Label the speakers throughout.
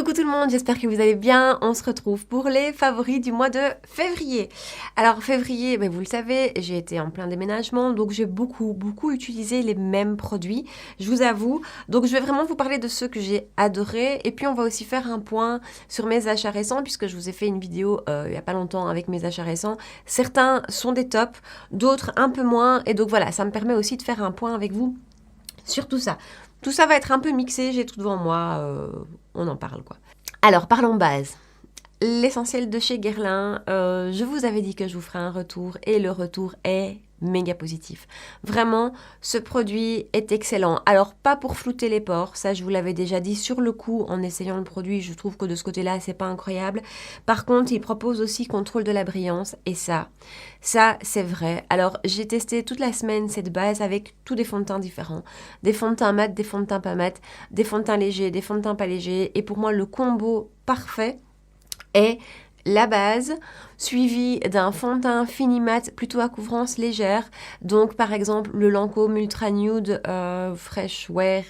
Speaker 1: Coucou tout le monde, j'espère que vous allez bien. On se retrouve pour les favoris du mois de février. Alors février, vous le savez, j'ai été en plein déménagement, donc j'ai beaucoup utilisé les mêmes produits, je vous avoue. Donc je vais vraiment vous parler de ceux que j'ai adorés et puis on va aussi faire un point sur mes achats récents puisque je vous ai fait une vidéo il n'y a pas longtemps avec mes achats récents. Certains sont des tops, d'autres un peu moins et donc voilà, ça me permet aussi de faire un point avec vous sur tout ça. Tout ça va être un peu mixé, j'ai tout devant moi, on en parle quoi. Alors parlons base. L'essentiel de chez Guerlain, je vous avais dit que je vous ferai un retour et le retour est méga positif. Vraiment, ce produit est excellent. Alors pas pour flouter les pores, ça je vous l'avais déjà dit sur le coup en essayant le produit, je trouve que de ce côté-là c'est pas incroyable. Par contre, il propose aussi contrôle de la brillance et ça c'est vrai. Alors j'ai testé toute la semaine cette base avec tous des fonds de teint différents. Des fonds de teint mat, des fonds de teint pas mat, des fonds de teint légers, des fonds de teint pas légers et pour moi le combo parfait est la base, suivie d'un fond de teint fini mat plutôt à couvrance légère. Donc par exemple le Lancôme Ultra Nude Fresh Wear,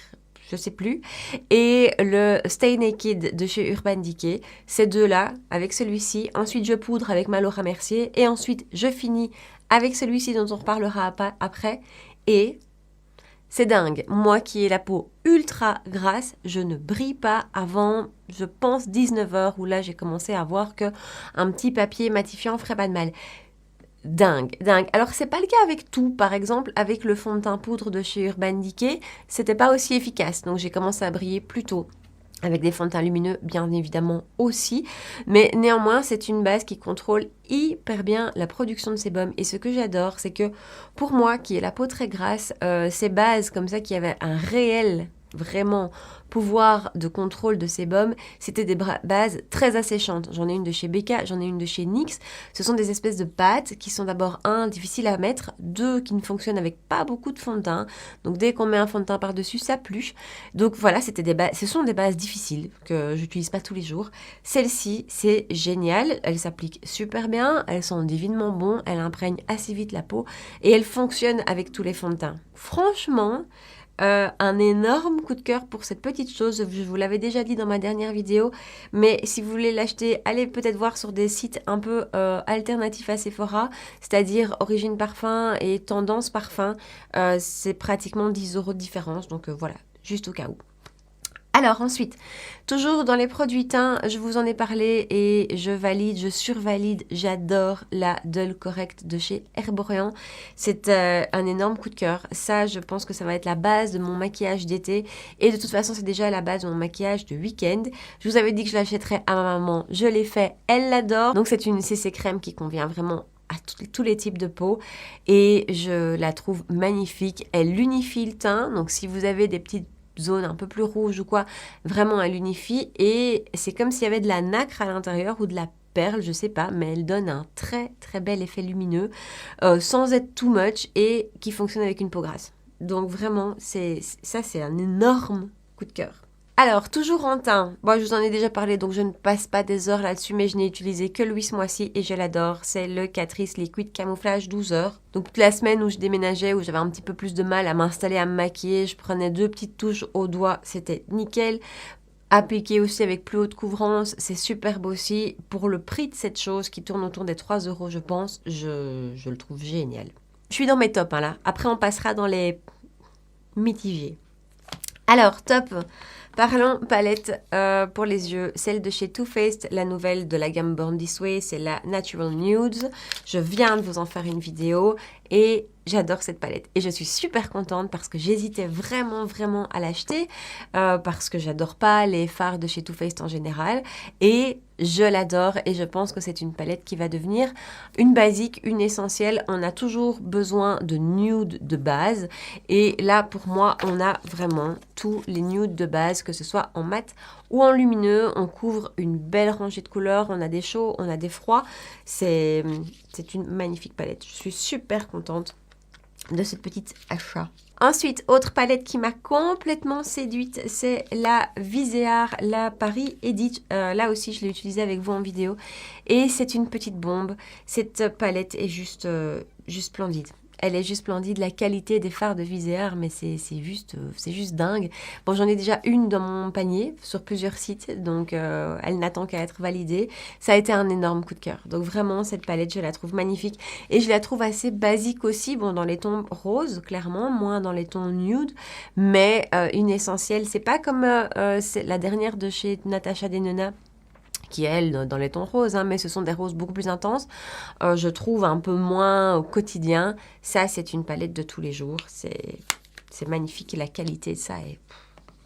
Speaker 1: je sais plus, et le Stay Naked de chez Urban Decay. Ces deux-là avec celui-ci. Ensuite je poudre avec ma Laura Mercier et ensuite je finis avec celui-ci dont on reparlera après. Et c'est dingue, moi qui ai la peau ultra grasse, je ne brille pas avant, je pense, 19h, où là j'ai commencé à voir qu'un petit papier matifiant ferait pas de mal. Dingue. Alors c'est pas le cas avec tout, par exemple avec le fond de teint poudre de chez Urban Decay, c'était pas aussi efficace, donc j'ai commencé à briller plus tôt. Avec des fonds de teint lumineux, bien évidemment aussi. Mais néanmoins, c'est une base qui contrôle hyper bien la production de sébum. Et ce que j'adore, c'est que pour moi, qui ai la peau très grasse, ces bases comme ça, qui avaient un réel, vraiment, pouvoir de contrôle de sébum, c'était des bases très asséchantes. J'en ai une de chez Becca, j'en ai une de chez NYX. Ce sont des espèces de pâtes qui sont d'abord, difficiles à mettre, deux, qui ne fonctionnent avec pas beaucoup de fond de teint. Donc dès qu'on met un fond de teint par-dessus, ça pluche. Donc voilà, ce sont des bases difficiles que j'utilise pas tous les jours. Celle-ci, c'est génial. Elle s'applique super bien, elles sont divinement bon, elle imprègne assez vite la peau et elle fonctionne avec tous les fonds de teint. Franchement, un énorme coup de cœur pour cette petite chose, je vous l'avais déjà dit dans ma dernière vidéo, mais si vous voulez l'acheter, allez peut-être voir sur des sites un peu alternatifs à Sephora, c'est-à-dire Origine Parfum et Tendance Parfum, c'est pratiquement 10 € de différence, donc voilà, juste au cas où. Alors ensuite, toujours dans les produits teints, je vous en ai parlé et je valide, je survalide, j'adore la Dull Correct de chez Herborian. C'est un énorme coup de cœur. Ça, je pense que ça va être la base de mon maquillage d'été et de toute façon, c'est déjà la base de mon maquillage de week-end. Je vous avais dit que je l'achèterais à ma maman, je l'ai fait, elle l'adore. Donc c'est une CC crème qui convient vraiment à tous les types de peau et je la trouve magnifique. Elle unifie le teint, donc si vous avez des petites zone un peu plus rouge ou quoi, vraiment elle unifie et c'est comme s'il y avait de la nacre à l'intérieur ou de la perle, je sais pas, mais elle donne un très bel effet lumineux sans être too much et qui fonctionne avec une peau grasse. Donc vraiment, c'est un énorme coup de cœur. Alors, toujours en teint, je vous en ai déjà parlé, donc je ne passe pas des heures là-dessus, mais je n'ai utilisé que lui ce mois-ci et je l'adore. C'est le Catrice Liquid Camouflage 12 heures. Donc, toute la semaine où je déménageais, où j'avais un petit peu plus de mal à m'installer, à me maquiller, je prenais 2 petites touches au doigt, c'était nickel. Appliqué aussi avec plus haute couvrance, c'est superbe aussi. Pour le prix de cette chose qui tourne autour des 3 € je pense, je le trouve génial. Je suis dans mes tops là, après on passera dans les mitigés. Alors, top. Parlons palette pour les yeux, celle de chez Too Faced, la nouvelle de la gamme Born This Way, c'est la Natural Nudes. Je viens de vous en faire une vidéo et j'adore cette palette. Et je suis super contente parce que j'hésitais vraiment à l'acheter parce que j'adore pas les fards de chez Too Faced en général. Et je l'adore et je pense que c'est une palette qui va devenir une basique, une essentielle. On a toujours besoin de nude de base et là pour moi on a vraiment tous les nudes de base, que ce soit en mat ou en lumineux. On couvre une belle rangée de couleurs, on a des chauds, on a des froids. C'est une magnifique palette. Je suis super contente de cette petite achat. Ensuite, autre palette qui m'a complètement séduite, c'est la Viseart, la Paris Edit. Là aussi, je l'ai utilisée avec vous en vidéo. Et c'est une petite bombe. Cette palette est juste splendide. Elle est juste splendide. La qualité des fards de Viseart, mais c'est juste dingue. Bon, j'en ai déjà une dans mon panier sur plusieurs sites, donc elle n'attend qu'à être validée. Ça a été un énorme coup de cœur. Donc vraiment, cette palette, je la trouve magnifique. Et je la trouve assez basique aussi. Bon, dans les tons roses, clairement, moins dans les tons nude. Mais une essentielle, c'est pas comme c'est la dernière de chez Natasha Denona, qui est, elle, dans les tons roses, hein, mais ce sont des roses beaucoup plus intenses. Je trouve un peu moins au quotidien. Ça, c'est une palette de tous les jours. C'est magnifique et la qualité de ça est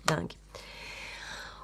Speaker 1: dingue.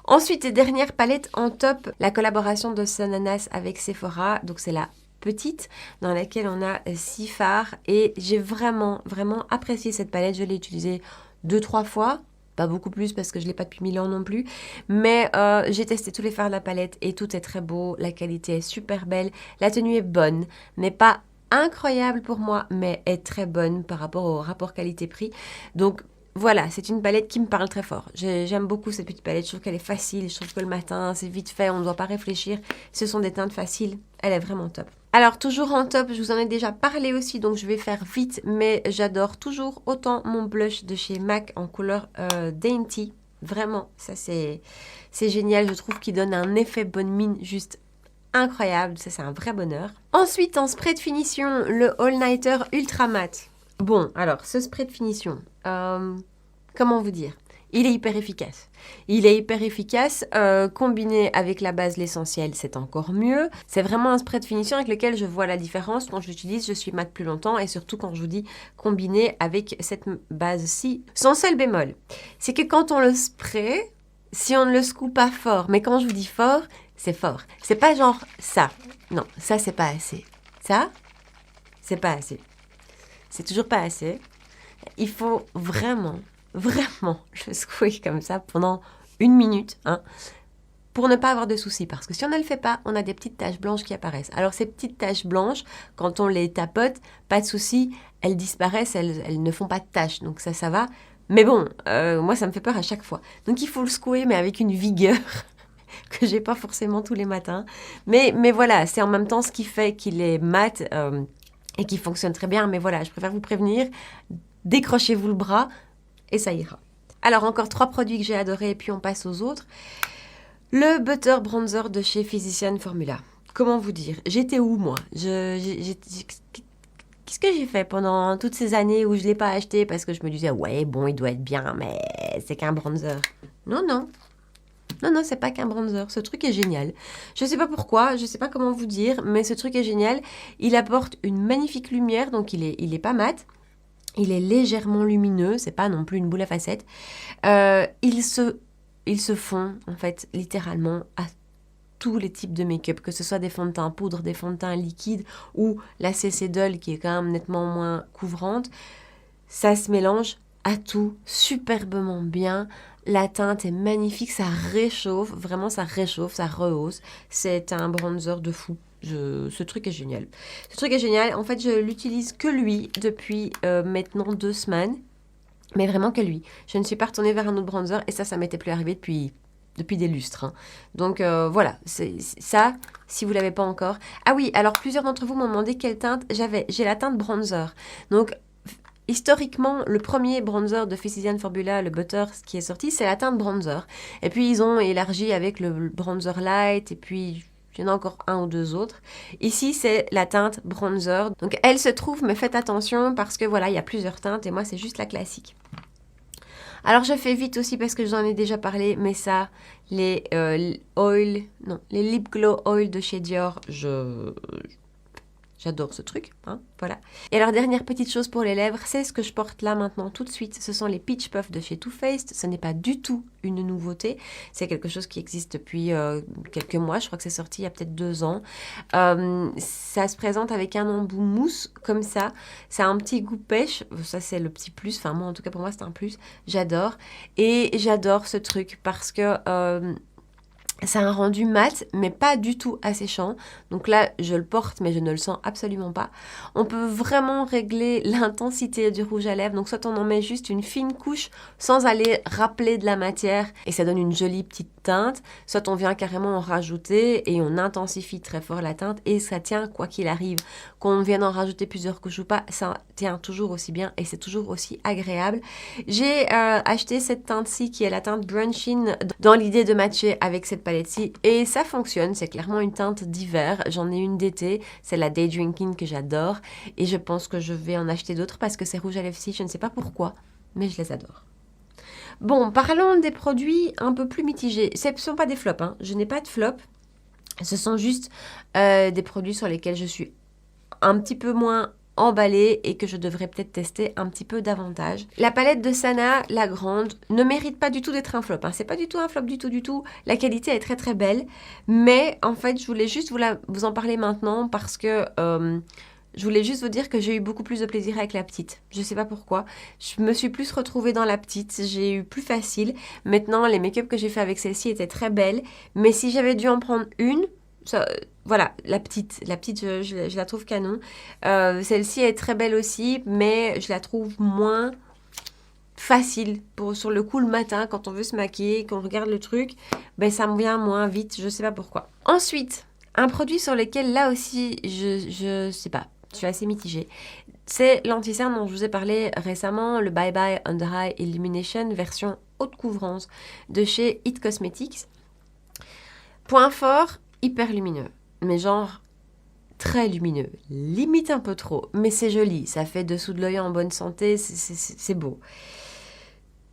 Speaker 1: Ensuite, dernière palette en top, la collaboration de Sonanas avec Sephora. Donc, c'est la petite dans laquelle on a 6 fards. Et j'ai vraiment, vraiment apprécié cette palette. Je l'ai utilisée 2-3 fois. Pas beaucoup plus parce que je ne l'ai pas depuis 1000 ans non plus. Mais j'ai testé tous les fards de la palette et tout est très beau. La qualité est super belle. La tenue est bonne. N'est pas incroyable pour moi, mais est très bonne par rapport au rapport qualité-prix. Donc voilà, c'est une palette qui me parle très fort. J'aime beaucoup cette petite palette. Je trouve qu'elle est facile. Je trouve que le matin, c'est vite fait. On ne doit pas réfléchir. Ce sont des teintes faciles. Elle est vraiment top. Alors, toujours en top, je vous en ai déjà parlé aussi, donc je vais faire vite, mais j'adore toujours autant mon blush de chez MAC en couleur Dainty. Vraiment, ça c'est génial. Je trouve qu'il donne un effet bonne mine juste incroyable. Ça, c'est un vrai bonheur. Ensuite, en spray de finition, le All Nighter Ultra Matte. Bon, alors, ce spray de finition, comment vous dire ? Il est hyper efficace. Il est hyper efficace. Combiné avec la base l'essentiel, c'est encore mieux. C'est vraiment un spray de finition avec lequel je vois la différence. Quand je l'utilise, je suis mat plus longtemps. Et surtout quand je vous dis combiné avec cette base-ci. Son seul bémol, c'est que quand on le spray, si on ne le secoue pas fort, mais quand je vous dis fort, c'est fort. C'est pas genre ça. Non, ça c'est pas assez. Ça, c'est pas assez. C'est toujours pas assez. Il faut vraiment le secouer comme ça pendant 1 minute, hein, pour ne pas avoir de soucis. Parce que si on ne le fait pas, on a des petites taches blanches qui apparaissent. Alors ces petites taches blanches, quand on les tapote, pas de soucis, elles disparaissent, elles ne font pas de taches. Donc ça va. Mais bon, moi ça me fait peur à chaque fois. Donc il faut le secouer, mais avec une vigueur que j'ai pas forcément tous les matins. Mais voilà, c'est en même temps ce qui fait qu'il est mat et qu'il fonctionne très bien. Mais voilà, je préfère vous prévenir, décrochez-vous le bras, et ça ira. Alors, encore 3 produits que j'ai adorés et puis on passe aux autres. Le Butter Bronzer de chez Physicians Formula. Comment vous dire ? J'étais où, moi ? Qu'est-ce que j'ai fait pendant toutes ces années où je ne l'ai pas acheté parce que je me disais, ouais, bon, il doit être bien, mais c'est qu'un bronzer. Non, c'est pas qu'un bronzer. Ce truc est génial. Je ne sais pas pourquoi, je ne sais pas comment vous dire, mais ce truc est génial. Il apporte une magnifique lumière, donc il est pas mat. Il est légèrement lumineux, c'est pas non plus une boule à facettes. Il se fond, en fait, littéralement à tous les types de make-up, que ce soit des fonds de teint poudre, des fonds de teint liquides ou la CC Doll qui est quand même nettement moins couvrante. Ça se mélange à tout superbement bien. La teinte est magnifique, ça réchauffe, vraiment ça réchauffe, ça rehausse. C'est un bronzer de fou. Ce truc est génial. Ce truc est génial. En fait, je l'utilise que lui depuis maintenant 2 semaines. Mais vraiment que lui. Je ne suis pas retournée vers un autre bronzer et ça m'était plus arrivé depuis des lustres. Hein. Donc voilà, c'est ça, si vous ne l'avez pas encore. Ah oui, alors plusieurs d'entre vous m'ont demandé quelle teinte j'avais. J'ai la teinte bronzer. Donc historiquement, le premier bronzer de Physicians Formula, le Butter, qui est sorti, c'est la teinte bronzer. Et puis ils ont élargi avec le bronzer light et puis il y en a encore 1 ou 2 autres. Ici, c'est la teinte bronzer. Donc, elle se trouve, mais faites attention parce que voilà, il y a plusieurs teintes et moi, c'est juste la classique. Alors, je fais vite aussi parce que j'en ai déjà parlé, mais ça, les Lip Glow Oil de chez Dior, j'adore ce truc, hein, voilà. Et alors, dernière petite chose pour les lèvres, c'est ce que je porte là maintenant tout de suite. Ce sont les Peach Puff de chez Too Faced. Ce n'est pas du tout une nouveauté. C'est quelque chose qui existe depuis quelques mois. Je crois que c'est sorti il y a peut-être 2 ans. Ça se présente avec un embout mousse comme ça. Ça a un petit goût pêche. Ça, c'est le petit plus. Enfin, moi, en tout cas, pour moi, c'est un plus. J'adore. Et j'adore ce truc parce que C'est un rendu mat, mais pas du tout asséchant. Donc là, je le porte, mais je ne le sens absolument pas. On peut vraiment régler l'intensité du rouge à lèvres. Donc soit on en met juste une fine couche sans aller rappeler de la matière et ça donne une jolie petite teinte. Soit on vient carrément en rajouter et on intensifie très fort la teinte et ça tient quoi qu'il arrive. Qu'on vienne en rajouter plusieurs couches ou pas, ça tient toujours aussi bien et c'est toujours aussi agréable. J'ai acheté cette teinte-ci qui est la teinte Brunchin dans l'idée de matcher avec cette palette-ci et ça fonctionne, c'est clairement une teinte d'hiver. J'en ai une d'été, c'est la Day Drinking que j'adore et je pense que je vais en acheter d'autres parce que ces rouges à lèvres-ci, je ne sais pas pourquoi, mais je les adore. Bon, parlons des produits un peu plus mitigés. Ce ne sont pas des flops, hein. Je n'ai pas de flop. Ce sont juste des produits sur lesquels je suis un petit peu moins emballée et que je devrais peut-être tester un petit peu davantage. La palette de Sana, la grande, ne mérite pas du tout d'être un flop. Hein. C'est pas du tout un flop du tout. La qualité est très très belle. Mais en fait, je voulais juste vous en parler maintenant parce que je voulais juste vous dire que j'ai eu beaucoup plus de plaisir avec la petite. Je sais pas pourquoi. Je me suis plus retrouvée dans la petite. J'ai eu plus facile. Maintenant, les make-up que j'ai fait avec celle-ci étaient très belles. Mais si j'avais dû en prendre une, voilà, la petite, je la trouve canon. Celle-ci est très belle aussi, mais je la trouve moins facile sur le coup le matin quand on veut se maquiller, qu'on regarde le truc, ben ça me vient moins vite, je sais pas pourquoi. Ensuite, un produit sur lequel là aussi je sais pas, je suis assez mitigée. C'est l'anti-cerne dont je vous ai parlé récemment, le Bye Bye Under Eye Illumination version haute couvrance de chez It Cosmetics. Point fort, hyper lumineux, mais genre très lumineux, limite un peu trop, mais c'est joli, ça fait dessous de l'œil en bonne santé, c'est beau.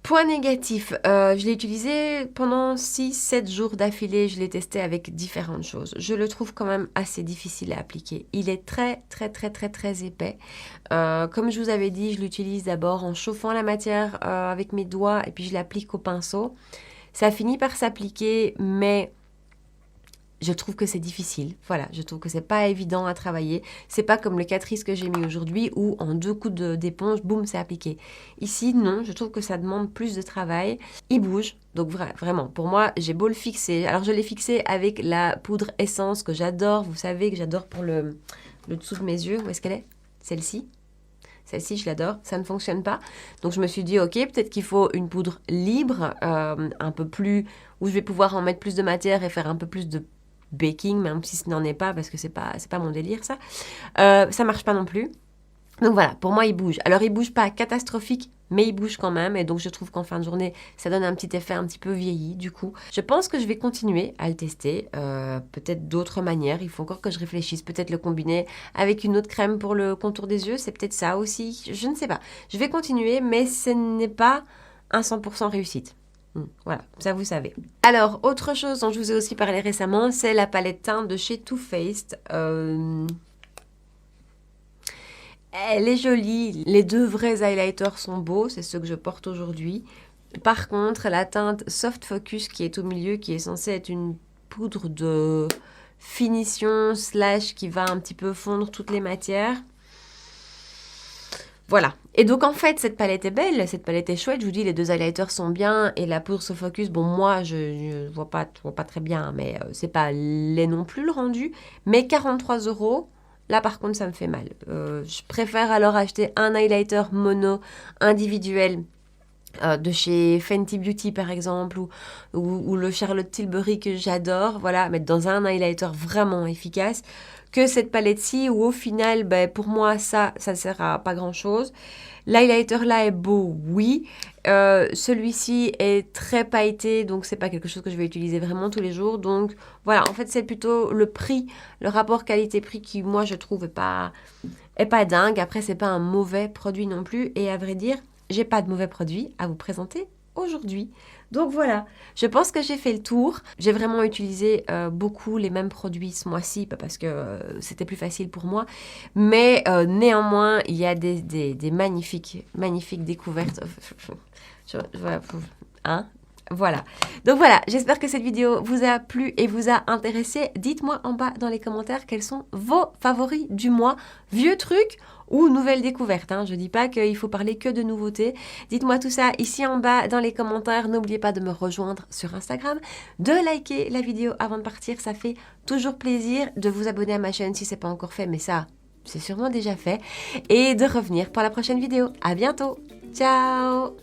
Speaker 1: Point négatif, je l'ai utilisé pendant 6-7 jours d'affilée, je l'ai testé avec différentes choses. Je le trouve quand même assez difficile à appliquer. Il est très épais. Comme je vous avais dit, je l'utilise d'abord en chauffant la matière avec mes doigts et puis je l'applique au pinceau. Ça finit par s'appliquer, mais je trouve que c'est difficile. Voilà, je trouve que c'est pas évident à travailler. C'est pas comme le Catrice que j'ai mis aujourd'hui où en 2 coups d'éponge, boum, c'est appliqué. Ici, non, je trouve que ça demande plus de travail. Il bouge, donc vraiment, pour moi, j'ai beau le fixer. Alors, je l'ai fixé avec la poudre essence que j'adore. Vous savez que j'adore pour le dessous de mes yeux. Où est-ce qu'elle est? Celle-ci. Celle-ci, je l'adore. Ça ne fonctionne pas. Donc, je me suis dit, ok, peut-être qu'il faut une poudre libre, un peu plus, où je vais pouvoir en mettre plus de matière et faire un peu plus de baking, même si ce n'en est pas, parce que c'est pas mon délire, ça. Ça marche pas non plus. Donc voilà, pour moi, il bouge. Alors, il bouge pas catastrophique, mais il bouge quand même. Et donc, je trouve qu'en fin de journée, ça donne un petit effet un petit peu vieilli, du coup. Je pense que je vais continuer à le tester. Peut-être d'autres manières. Il faut encore que je réfléchisse. Peut-être le combiner avec une autre crème pour le contour des yeux. C'est peut-être ça aussi. Je ne sais pas. Je vais continuer, mais ce n'est pas un 100% réussite. Voilà, ça vous savez. Alors, autre chose dont je vous ai aussi parlé récemment, c'est la palette teint de chez Too Faced. Elle est jolie. Les 2 vrais highlighters sont beaux, c'est ceux que je porte aujourd'hui. Par contre, la teinte Soft Focus qui est au milieu, qui est censée être une poudre de finition / qui va un petit peu fondre toutes les matières. Voilà. Et donc, en fait, cette palette est belle, cette palette est chouette. Je vous dis, les 2 highlighters sont bien. Et la poudre Soft Focus, bon, moi, je vois pas très bien, mais c'est pas laid non plus le rendu. Mais 43 €, là, par contre, ça me fait mal. Je préfère alors acheter un highlighter mono individuel de chez Fenty Beauty, par exemple, ou le Charlotte Tilbury que j'adore. Voilà, mettre dans un highlighter vraiment efficace. Que cette palette-ci, où au final, ben, pour moi, ça ne sert à pas grand-chose. L'highlighter là est beau, oui. Celui-ci est très pailleté, donc c'est pas quelque chose que je vais utiliser vraiment tous les jours. Donc voilà, en fait, c'est plutôt le prix, le rapport qualité-prix qui, moi, je trouve est pas dingue. Après, c'est pas un mauvais produit non plus. Et à vrai dire, j'ai pas de mauvais produit à vous présenter aujourd'hui. Donc voilà, je pense que j'ai fait le tour. J'ai vraiment utilisé beaucoup les mêmes produits ce mois-ci parce que c'était plus facile pour moi. Mais néanmoins, il y a des magnifiques découvertes. Hein? Voilà. Donc voilà, j'espère que cette vidéo vous a plu et vous a intéressé. Dites-moi en bas dans les commentaires quels sont vos favoris du mois. Vieux trucs ou nouvelles découvertes. Hein. Je ne dis pas qu'il faut parler que de nouveautés. Dites-moi tout ça ici en bas dans les commentaires. N'oubliez pas de me rejoindre sur Instagram, de liker la vidéo avant de partir. Ça fait toujours plaisir de vous abonner à ma chaîne si ce n'est pas encore fait, mais ça, c'est sûrement déjà fait. Et de revenir pour la prochaine vidéo. À bientôt. Ciao!